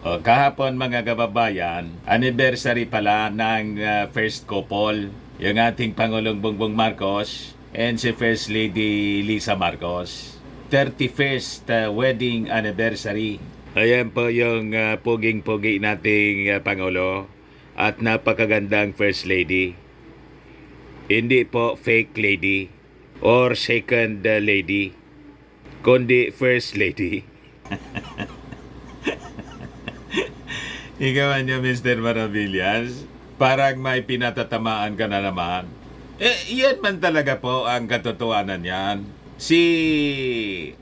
O, kahapon mga kababayan, anniversary pala ng first couple, yung ating Pangulong Bongbong Marcos and si First Lady Lisa Marcos. 31st wedding anniversary. Ayan po yung puging-pugi nating Pangulo at napakagandang First Lady. Hindi po fake lady or second lady, kundi First Lady. Ikaw niyo, Mr. Maravillas, parang may pinatatamaan ka na naman. Yan man talaga po ang katotohanan yan. Si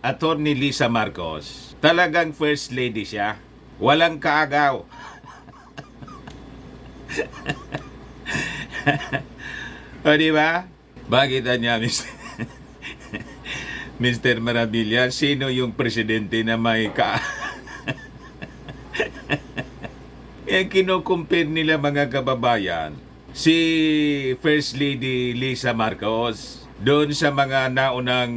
Attorney Lisa Marcos, talagang first lady siya. Walang kaagaw. O diba? Bakit niya, Mr. Maravillas, sino yung presidente na may Yung kinukumpir nila mga kababayan, si First Lady Lisa Marcos, doon sa mga naunang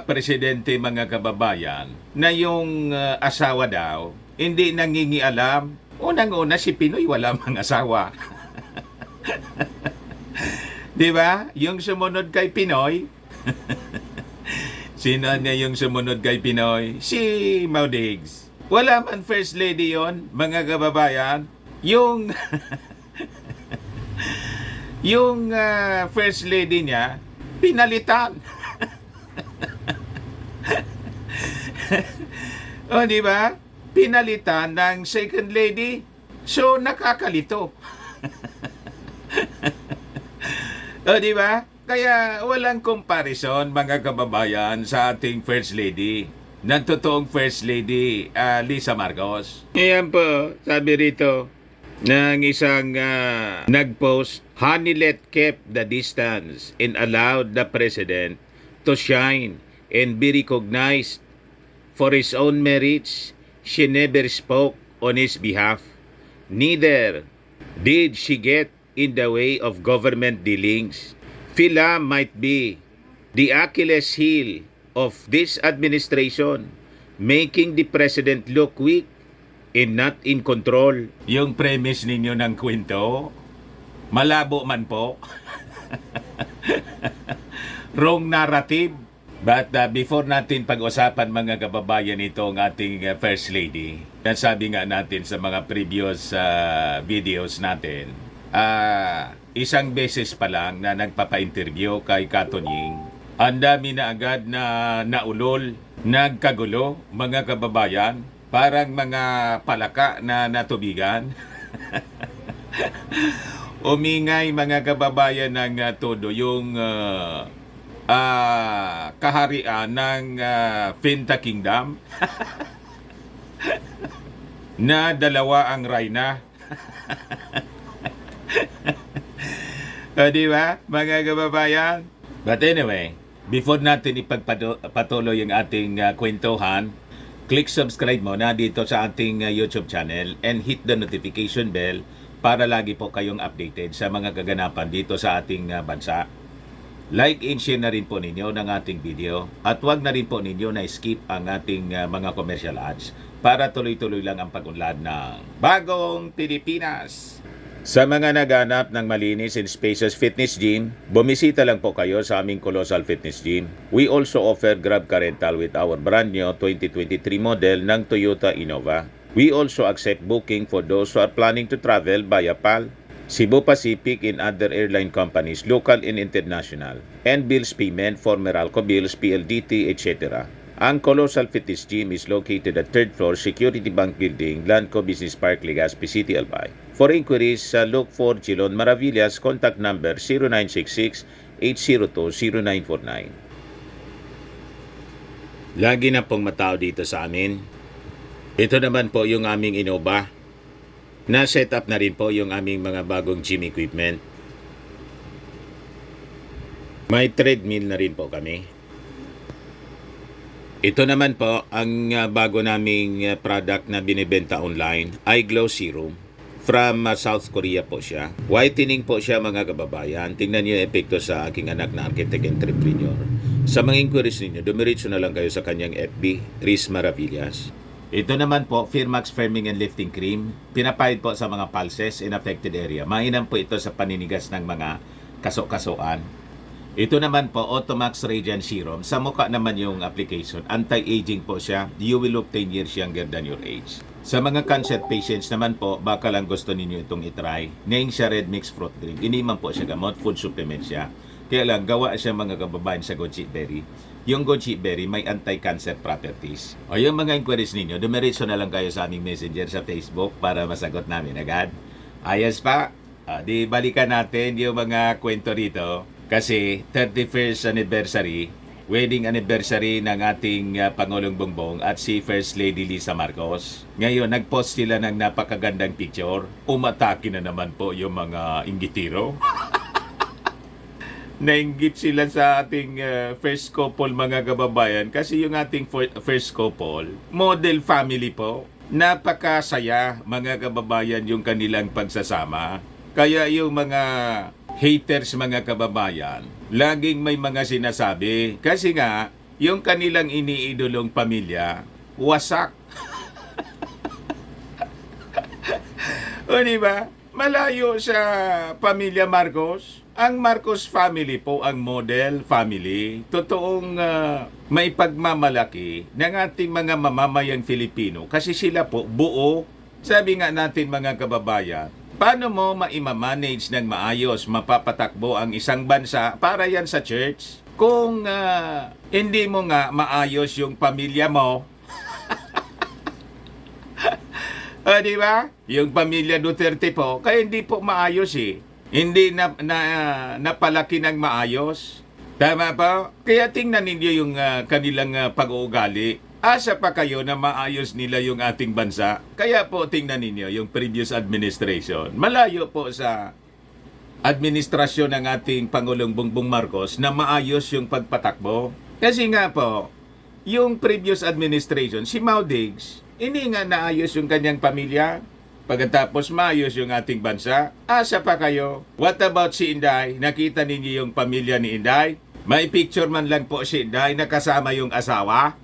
presidente mga kababayan, na yung asawa daw, hindi nangingialam. Unang-una si Pinoy, wala mang asawa. Di ba? Yung sumunod kay Pinoy, sino niya yung sumunod kay Pinoy? Si Maudigs. Wala man first lady yon, mga kababayan. Yung yung first lady niya pinalitan. O di ba? Pinalitan ng second lady. So nakakalito. O di ba? Kaya walang comparison mga kababayan sa ating first lady. Ng totoong First Lady Lisa Marcos. Ayan po, sabi rito ng isang nag-post, Hanilet kept the distance and allowed the President to shine and be recognized for his own merits. She never spoke on his behalf. Neither did she get in the way of government dealings. Phila might be the Achilles heel of this administration, making the president look weak and not in control. Yung premise ninyo ng kwento, malabo man po. Wrong narrative. But before natin pag-usapan mga kababayan itong ating First Lady, sabi nga natin sa mga previous videos natin, isang beses pa lang na nagpapa-interview kay Katunying, ang dami na agad na naulol, nagkagulo, mga kababayan, parang mga palaka na natubigan. Umingay mga kababayan ng todo yung kaharian ng Finta Kingdom na dalawa ang reyna. Di ba, mga kababayan? But anyway, before natin ipagpatuloy yung ating kwentuhan, click subscribe muna dito sa ating YouTube channel and hit the notification bell para lagi po kayong updated sa mga kaganapan dito sa ating bansa. Like and share na rin po ninyo ng ating video at huwag na rin po ninyo na skip ang ating mga commercial ads para tuloy-tuloy lang ang pag-unlad ng Bagong Pilipinas. Sa mga naghanap ng malinis and spacious fitness gym, bumisita lang po kayo sa aming Colossal Fitness Gym. We also offer Grab Car Rental with our brand new 2023 model ng Toyota Innova. We also accept booking for those who are planning to travel via PAL, Cebu Pacific and other airline companies, local and international, and bills payment for Meralco Bills, PLDT, etc. Ang Colossal Fitness Gym is located at 3rd floor Security Bank Building, Lanco Business Park, Legazpi City, Albay. For inquiries, look for Chilon Maravillas, contact number 0966-802-0949. Lagi na pong matao dito sa amin. Ito naman po yung aming Innova. Na-set up na rin po yung aming mga bagong gym equipment. May treadmill na rin po kami. Ito naman po ang bago naming product na binibenta online, iGlow Serum. From South Korea po siya. Whitening po siya mga kababayan. Tingnan niyo yung epekto sa aking anak na architect entrepreneur. Sa mga inquiries ninyo, dumiretso na lang kayo sa kanyang FB, Riz Maravillas. Ito naman po, Firmax Firming and Lifting Cream. Pinapahid po sa mga pulses in affected area. Mainam po ito sa paninigas ng mga kaso-kasuan. Ito naman po, Automax Radiant Serum. Sa mukha naman yung application. Anti-aging po siya. You will look 10 years younger than your age. Sa mga cancer patients naman po, baka lang gusto ninyo itong itry. Ngayon siya red mixed fruit drink. Iniman po siya gamot, food supplement siya. Kaya lang, gawa siya mga kababayan sa goji berry. Yung goji berry may anti-cancer properties. O yung mga inquiries ninyo, dumiretso na lang kayo sa aming messenger sa Facebook para masagot namin agad. Ayos pa, di balikan natin yung mga kwento rito. Kasi 31st anniversary, wedding anniversary ng ating Pangulong Bongbong at si First Lady Lisa Marcos. Ngayon, nag-post sila ng napakagandang picture. Umatake na naman po yung mga inggitiro. Nainggit sila sa ating first couple mga kababayan kasi yung ating first couple, model family po. Napakasaya mga kababayan yung kanilang pagsasama. Kaya yung mga haters mga kababayan, laging may mga sinasabi kasi nga yung kanilang iniidolong pamilya, wasak. O diba? Malayo sa pamilya Marcos. Ang Marcos family po ang model family. Totoong may pagmamalaki ng ating mga mamamayang Filipino kasi sila po buo. Sabi nga natin mga kababayan, paano mo maimamanage ng maayos, mapapatakbo ang isang bansa para yan sa church? Kung hindi mo nga maayos yung pamilya mo, di ba? Yung pamilya Duterte po, kaya hindi po maayos eh. Hindi napalaki ng maayos. Tama po? Kaya tingnan ninyo yung kanilang pag-uugali. Asa pa kayo na maayos nila yung ating bansa? Kaya po tingnan ninyo yung previous administration. Malayo po sa administrasyon ng ating Pangulong Bongbong Marcos na maayos yung pagpatakbo. Kasi nga po, yung previous administration, si Mau Diggs, hindi nga naayos yung kanyang pamilya. Pagkatapos maayos yung ating bansa, asa pa kayo? What about si Inday? Nakita ninyo yung pamilya ni Inday? May picture man lang po si Inday na kasama yung asawa?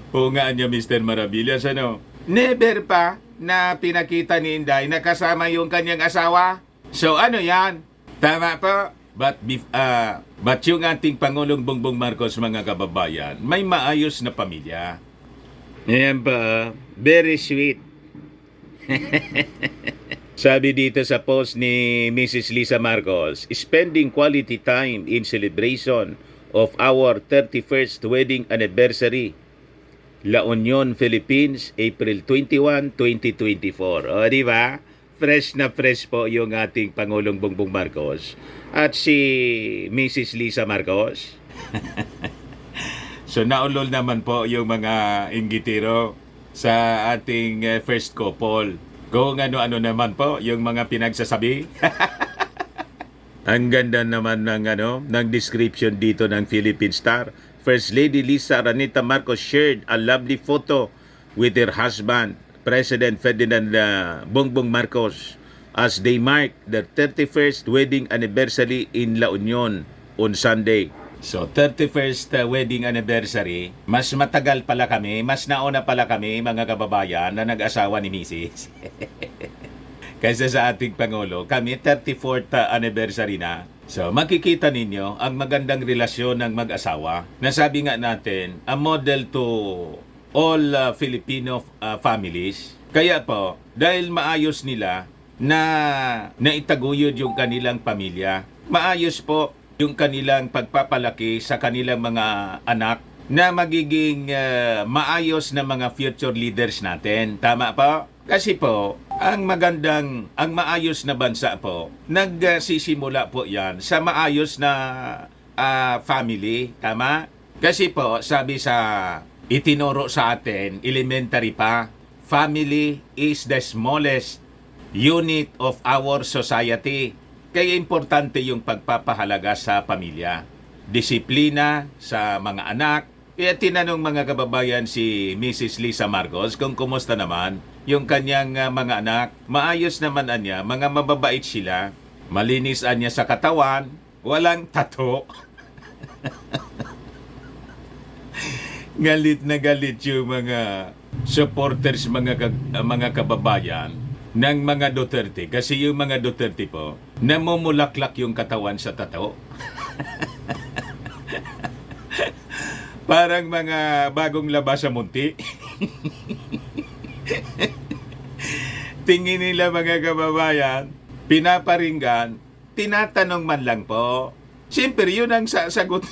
Oo nga niya, Mr. Maravillas, ano? Never pa na pinakita ni Inday na kasama yung kanyang asawa? So ano yan? Tama po? But yung ating Pangulong Bongbong Marcos, mga kababayan, may maayos na pamilya. Ayan pa, very sweet. Sabi dito sa post ni Mrs. Lisa Marcos, spending quality time in celebration of our 31st wedding anniversary. La Union, Philippines, April 21, 2024. O, di ba? Fresh na fresh po yung ating Pangulong Bongbong Marcos at si Mrs. Lisa Marcos. So naulol naman po yung mga inggitiro sa ating first couple. Kung ano-ano naman po yung mga pinagsasabi. Ang ganda naman ng description dito ng Philippine Star. First Lady Lisa Araneta Marcos shared a lovely photo with her husband, President Ferdinand Bongbong Marcos, as they mark their 31st wedding anniversary in La Union on Sunday. So, 31st wedding anniversary, mas matagal pala kami, mas nauna pala kami, mga kababayan, na nag-asawa ni Mrs. Kaysa sa ating Pangulo, kami 34th anniversary na. So, makikita ninyo ang magandang relasyon ng mag-asawa. Nasabi nga natin, a model to all Filipino families. Kaya po, dahil maayos nila na naitaguyod yung kanilang pamilya, maayos po yung kanilang pagpapalaki sa kanilang mga anak na magiging maayos na mga future leaders natin. Tama po? Kasi po, ang maayos na bansa po, nagsisimula po yan sa maayos na family. Tama? Kasi po, sabi sa itinuro sa atin, elementary pa, family is the smallest unit of our society. Kaya importante yung pagpapahalaga sa pamilya. Disiplina sa mga anak. Kaya tinanong mga kababayan si Mrs. Lisa Marcos kung kumusta naman yung kanyang mga anak. Maayos naman anya, mga mababait sila. Malinis anya sa katawan, walang tato. Galit na galit yung mga supporters, mga kababayan ng mga Duterte. Kasi yung mga Duterte po, namumulaklak yung katawan sa tato. Parang mga bagong labas sa munti. Tingin nila mga kababayan, pinaparinggan, tinatanong man lang po. Siyempre, yun ang sagot.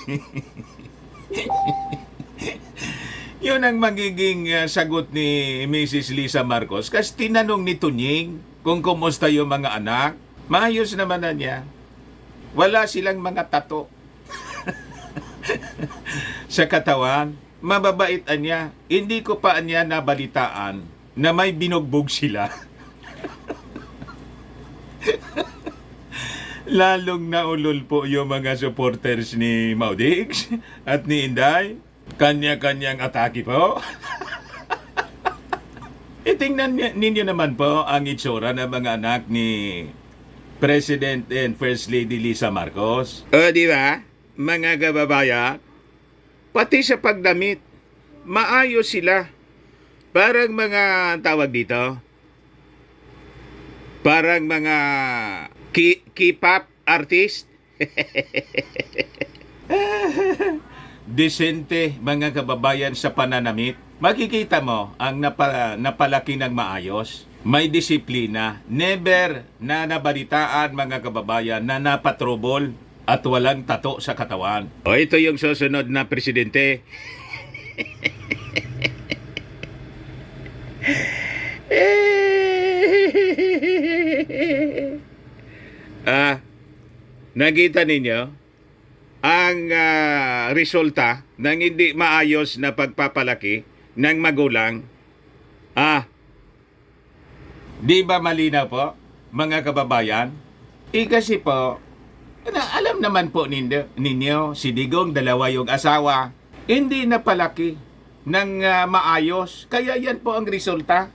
Yun ang magiging sagot ni Mrs. Lisa Marcos. Kasi tinanong ni Tunying kung kumusta yung mga anak. Maayos naman na niya. Wala silang mga tato sa katawan. Mababait niya. Hindi ko pa niya nabalitaan na may binugbog sila. Lalong naulol po yung mga supporters ni Maudix at ni Inday. Kanya-kanyang atake po. Tingnan ninyo naman po ang itsura ng mga anak ni President and First Lady Lisa Marcos. O, di ba? Mga kababayan, pati sa pagdamit, maayos sila. Parang mga tawag dito, parang mga K-pop artist. Desente, mga kababayan, sa pananamit. Makikita mo ang napalaki ng maayos. May disiplina. Never na nabalitaan, mga kababayan, na napatrobol at walang tato sa katawan. O, ito yung susunod na presidente. Nakita ninyo ang resulta ng hindi maayos na pagpapalaki ng magulang. Di ba malinaw po, mga kababayan? Kasi po, alam naman po ninyo, si Digong, dalawa yung asawa, hindi napalaki ng maayos. Kaya yan po ang resulta.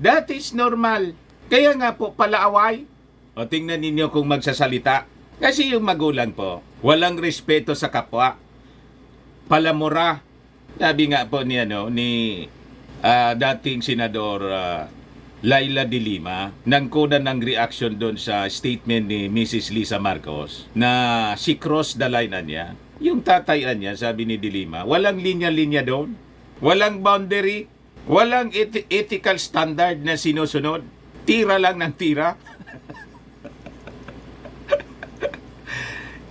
That is normal. Kaya nga po, palaaway. O tingnan ninyo kung magsasalita. Kasi yung magulang po, walang respeto sa kapwa. Palamura. Sabi nga po ni dating Senador Laila de Lima, nang kunan ng reaction doon sa statement ni Mrs. Lisa Marcos na si cross the line niya. Yung tatay niya, sabi ni de Lima, walang linya-linya doon. Walang boundary. Walang ethical standard na sinusunod. Tira lang ng tira.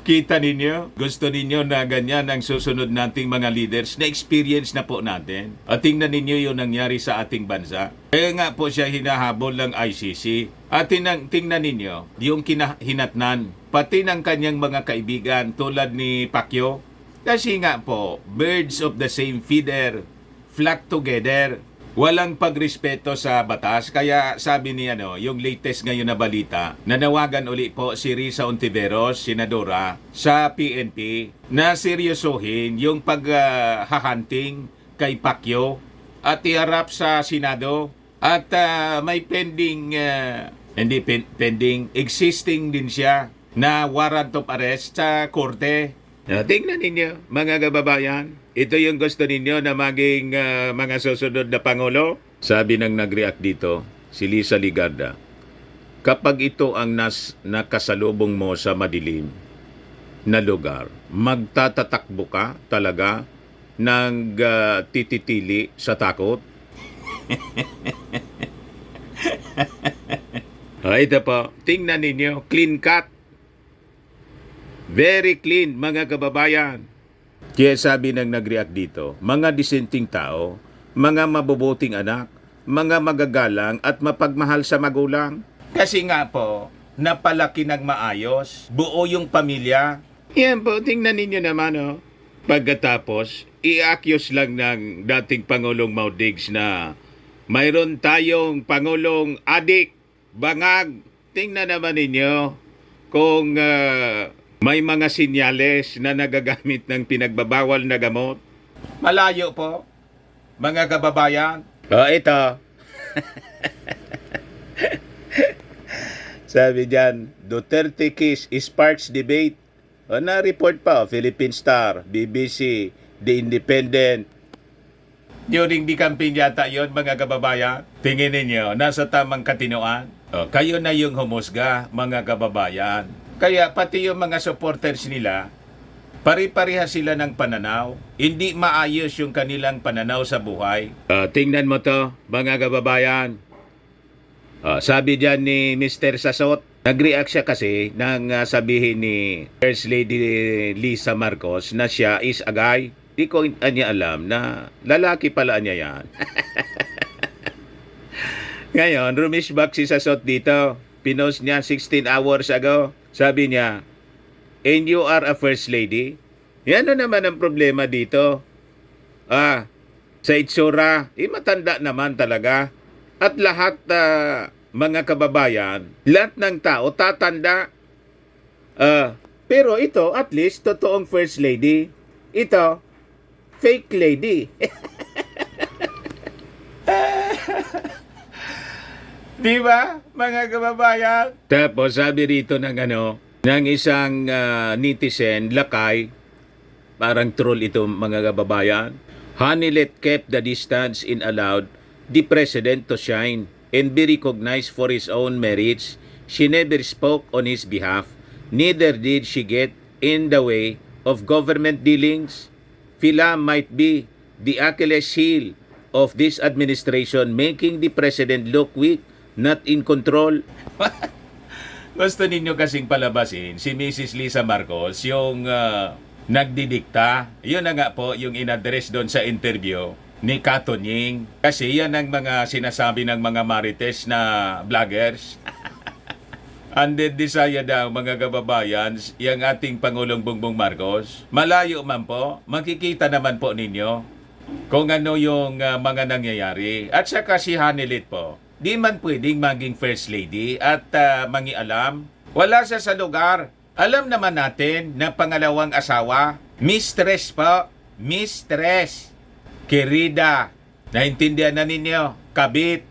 Kita ninyo? Gusto ninyo na ganyan ang susunod nating mga leaders na experience na po natin? At tingnan ninyo yung nangyari sa ating bansa. Kaya nga po siya hinahabol ng ICC. At tingnan ninyo yung hinatnan, pati ng kanyang mga kaibigan tulad ni Pacquiao. Kasi nga po, birds of the same feather flock together. Walang pagrespeto sa batas. Kaya sabi ni yung latest ngayon na balita, nanawagan uli po si Risa Ontiveros, senadora, sa PNP na seryosohin yung paghahanting kay Pacquiao at iharap sa Senado. At may pending, existing din siya na warrant of arrest sa korte. Tingnan ninyo, mga kababayan. Ito yung gusto ninyo na maging mga susunod na Pangulo? Sabi ng nag-react dito, si Lisa Ligarda, kapag ito ang nakasalubong mo sa madilim na lugar, magtatatakbo ka talaga ng tititili sa takot? Ito po, tingnan ninyo, clean cut. Very clean, mga kababayan. Kaya sabi ng nag-react dito, mga disenteng tao, mga mabubuting anak, mga magagalang at mapagmahal sa magulang. Kasi nga po, napalaki ng maayos, buo yung pamilya. Yan po, tingnan ninyo naman Pagkatapos, i-accuse lang ng dating Pangulong Maudix na mayroon tayong Pangulong adik, bangag. Tingnan naman ninyo kung may mga sinyales na nagagamit ng pinagbabawal na gamot. Malayo po, mga kababayan. Ito. Sabi dyan, Duterte case sparks debate. Na-report pa, Philippine Star, BBC, The Independent. During the campaign yata yon mga kababayan. Tingin ninyo, nasa tamang katinoan? Kayo na yung humusga, mga kababayan. Kaya pati yung mga supporters nila, pari-pareha sila ng pananaw. Hindi maayos yung kanilang pananaw sa buhay. Tingnan mo to, mga kababayan. Sabi dyan ni Mr. Sasot, nag-react siya kasi nang sabihin ni First Lady Lisa Marcos na siya is a guy. Di ko niya alam na lalaki pala niya yan. Ngayon, rumishback si Sasot dito. Pinost niya 16 hours ago. Sabi niya, and you are a First Lady? Yan naman ang problema dito. Sa itsura, matanda naman talaga. At lahat mga kababayan, lahat ng tao tatanda. Pero ito, at least, totoong First Lady. Ito, fake lady. Di ba, mga kababayan? Tapos sabi rito ng isang netizen, lakay, parang troll ito mga kababayan. Hanilet kept the distance and allowed the president to shine and be recognized for his own merits. She never spoke on his behalf, neither did she get in the way of government dealings. Fila might be the Achilles heel of this administration, making the president look weak, not in control. Gusto ninyo kasing palabasin si Mrs. Lisa Marcos, yung nagdidikta. Yun na nga po yung in-address doon sa interview ni Katunying. Kasi yan ang mga sinasabi ng mga marites na vloggers. Under desire daw mga kababayan, yung ating Pangulong Bongbong Marcos. Malayo man po, makikita naman po ninyo kung ano yung mga nangyayari. At saka si Hanilet po, di man pwedeng maging First Lady at mangialam. Wala siya sa lugar. Alam naman natin na pangalawang asawa, mistress po, mistress. Querida, naintindihan na ninyo, kabit.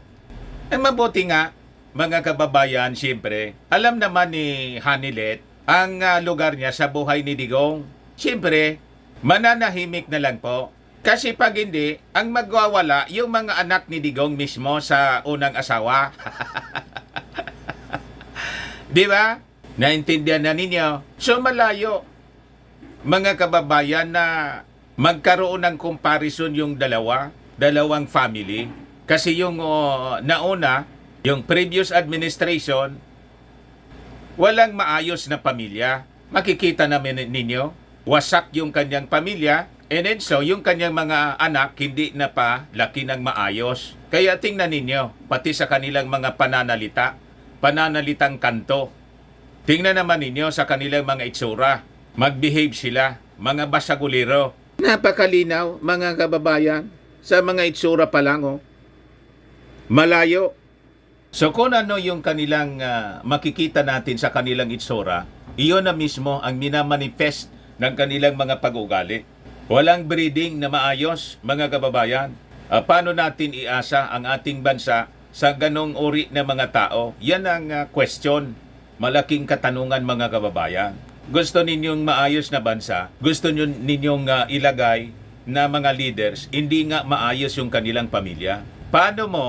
Mabuti nga, mga kababayan, siyempre, alam naman ni Hanilet ang lugar niya sa buhay ni Digong. Siyempre, mananahimik na lang po. Kasi pag hindi, ang magwawala yung mga anak ni Digong mismo sa unang asawa. Di ba? Naintindihan na ninyo? So malayo, mga kababayan, na magkaroon ng comparison yung dalawang family. Kasi yung nauna, yung previous administration, walang maayos na pamilya. Makikita namin ninyo, wasak yung kanyang pamilya, and then so, yung kanyang mga anak, hindi na pa laki ng maayos. Kaya tingnan ninyo, pati sa kanilang mga pananalitang kanto. Tingnan naman ninyo sa kanilang mga itsura. Mag-behave sila, mga basagulero. Napakalinaw, mga kababayan, sa mga itsura pa lang, malayo. So kung ano yung kanilang makikita natin sa kanilang itsura, iyon na mismo ang minamanifest ng kanilang mga pag-ugali. Walang breeding na maayos, mga kababayan. Paano natin iasa ang ating bansa sa ganong uri na mga tao? Yan ang question. Malaking katanungan, mga kababayan. Gusto ninyong maayos na bansa, gusto ninyong ilagay na mga leaders, hindi nga maayos yung kanilang pamilya. Paano mo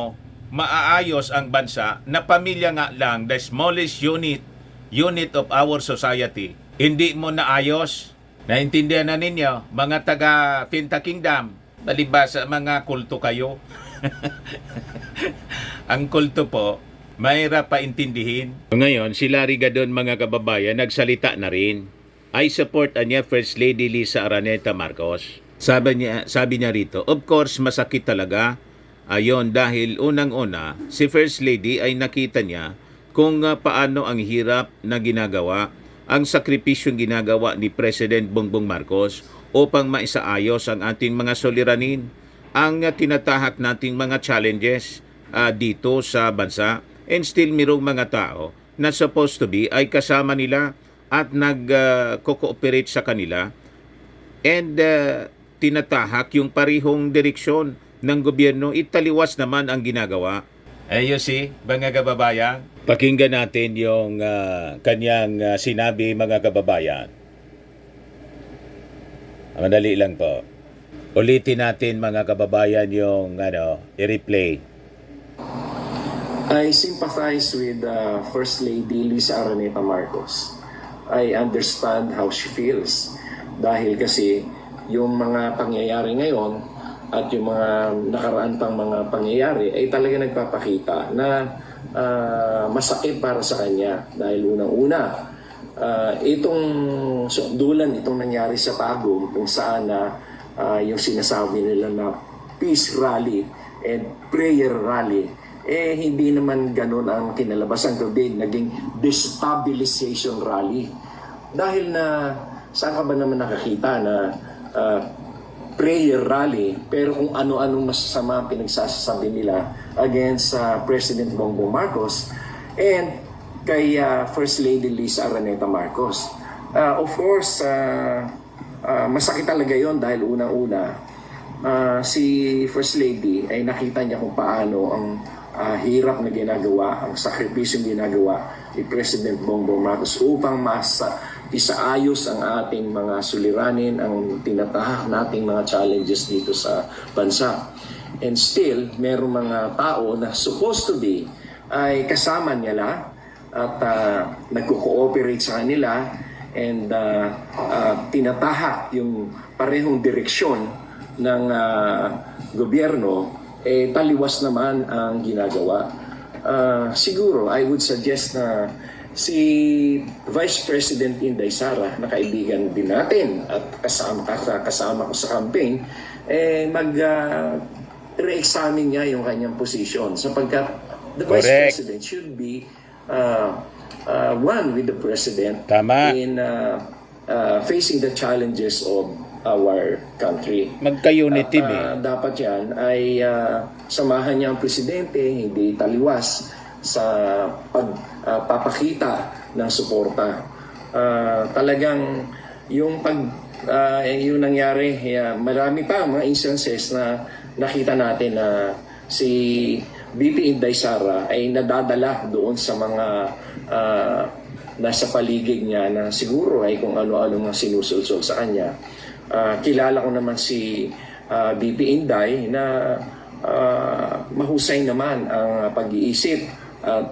maaayos ang bansa na pamilya nga lang, the smallest unit of our society, hindi mo naayos? Naintindihan na ninyo, mga taga Finta Kingdom, balibasa mga kulto kayo. Ang kulto po, mahirap pa intindihin. Ngayon, si Larry Gadon, mga kababayan, nagsalita na rin. I support niya First Lady Lisa Araneta Marcos. Sabi niya rito, of course, masakit talaga. Ayon, dahil unang-una, si First Lady ay nakita niya kung paano ang hirap na ginagawa, ang sakripisyong ginagawa ni President Bongbong Marcos upang maisaayos ang ating mga suliranin, ang tinatahak nating mga challenges dito sa bansa, and still mirong mga tao na supposed to be ay kasama nila at nag-cooperate sa kanila, and tinatahak yung parihong direksyon ng gobyerno. Italiwas naman ang ginagawa. You see, mga kababayan, pakinggan natin yung kanyang sinabi, mga kababayan. Madali lang po. Ulitin natin mga kababayan yung i-replay. I sympathize with First Lady Lisa Araneta Marcos. I understand how she feels dahil kasi yung mga pangyayari ngayon at yung mga nakaraan pang mga pangyayari ay talaga nagpapakita na masakit para sa kanya dahil unang-una itong sukdulan, itong nangyari sa Tagum kung saan yung sinasabi nila na peace rally and prayer rally, hindi naman ganun ang kinalabasan, kundi naging destabilization rally. Dahil na, saan ka ba naman nakakita na prayer rally, pero kung ano-anong masasama pinagsasabi nila against President Bongbong Marcos and kay First Lady Lisa Araneta Marcos. Of course, masakit talaga yon dahil unang-una, si First Lady ay nakita niya kung paano ang hirap na ginagawa, ang sakripisyong ginagawa ni President Bongbong Marcos upang isaayos ang ating mga suliranin, ang tinatahak nating mga challenges dito sa bansa. And still, merong mga tao na supposed to be ay kasama nila at nagko-cooperate sa kanila and tinatahak yung parehong direksyon ng gobyerno, taliwas naman ang ginagawa. Siguro, I would suggest na si Vice President Inday Sara, na kaibigan din natin at kasama ko sa campaign, mag-re-examine niya yung kanyang posisyon sapagkat the Vice President should be one with the President in facing the challenges of our country. Magka-unity dapat yan ay samahan niya ang Presidente, hindi taliwas sa pagpapakita ng suporta. Talagang yung yung nangyari, marami pa mga instances na nakita natin na si BP Inday Sara ay nadadala doon sa mga nasa paligid niya na siguro ay kung ano-ano mga sinusulsol sa kanya. Kilala ko naman si BP Inday na mahusay naman ang pag-iisip at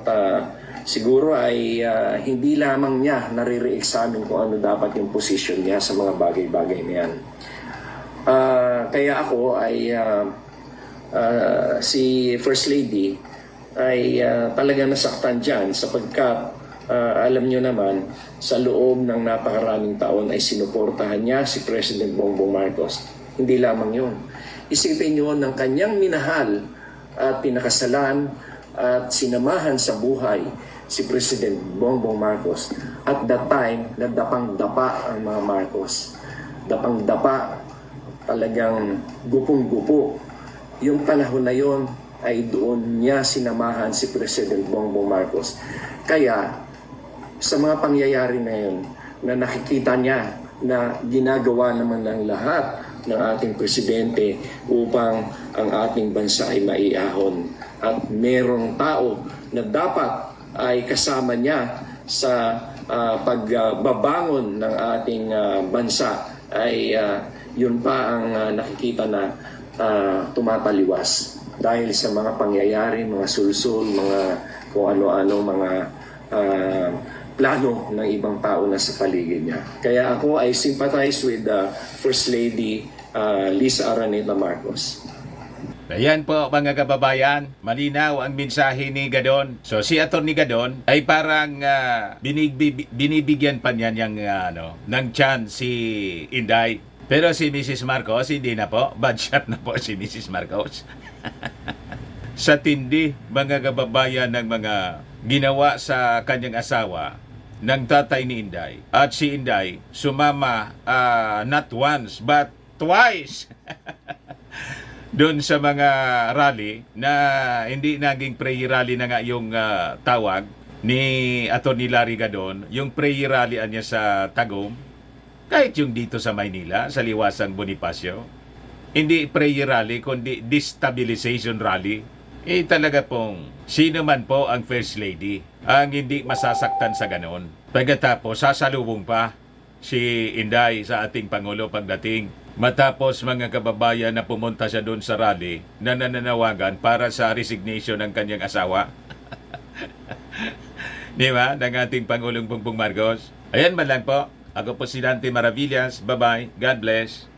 siguro ay hindi lamang niya narire-examine kung ano dapat yung position niya sa mga bagay-bagay niyan. Kaya ako ay si First Lady ay talaga nasaktan dyan sapagkat alam nyo naman, sa loob ng napakaraming taon ay sinuportahan niya si President Bongbong Marcos. Hindi lamang yun. Isipin nyo ng kanyang minahal at pinakasalan at sinamahan sa buhay si President Bongbong Marcos. At that time, nadapang-dapa ang mga Marcos. Dapang-dapa, talagang gupong-gupo. Yung panahon na yon ay doon niya sinamahan si President Bongbong Marcos. Kaya, sa mga pangyayari na yun, na nakikita niya na ginagawa naman ng lahat ng ating presidente upang ang ating bansa ay maiahon. At merong tao na dapat ay kasama niya sa pagbabangon ng ating bansa ay yun pa ang nakikita na tumataliwas dahil sa mga pangyayari, mga sulsul, mga kung ano-ano, mga plano ng ibang tao na sa paligid niya. Kaya ako ay sympathize with First Lady Lisa Araneta Marcos. Ayan po mga kababayan, malinaw ang mensahe ni Gadon. So si Atty. Gadon ay parang binibigyan pa niya ng chance si Inday. Pero si Mrs. Marcos, hindi na po. Bad shot na po si Mrs. Marcos. Sa tindi, mga kababayan ng mga ginawa sa kanyang asawa ng tatay ni Inday. At si Inday sumama not once but twice doon sa mga rally na hindi naging prayer rally na nga yung tawag ni Atty. Larry Gadon, yung prayer rally niya sa Tagum, kahit yung dito sa Maynila, sa Liwasang Bonifacio, hindi prayer rally kundi destabilization rally. Talaga pong sino man po ang First Lady ang hindi masasaktan sa ganon. Pagkatapos sasalubong pa si Inday sa ating Pangulo pagdating Matapos mga kababayan na pumunta siya doon sa rally na nananawagan para sa resignation ng kanyang asawa. Di ba? Ng ating Pangulong Bongbong Marcos. Ayan man lang po. Ako po si Dante Maravillas. Bye-bye. God bless.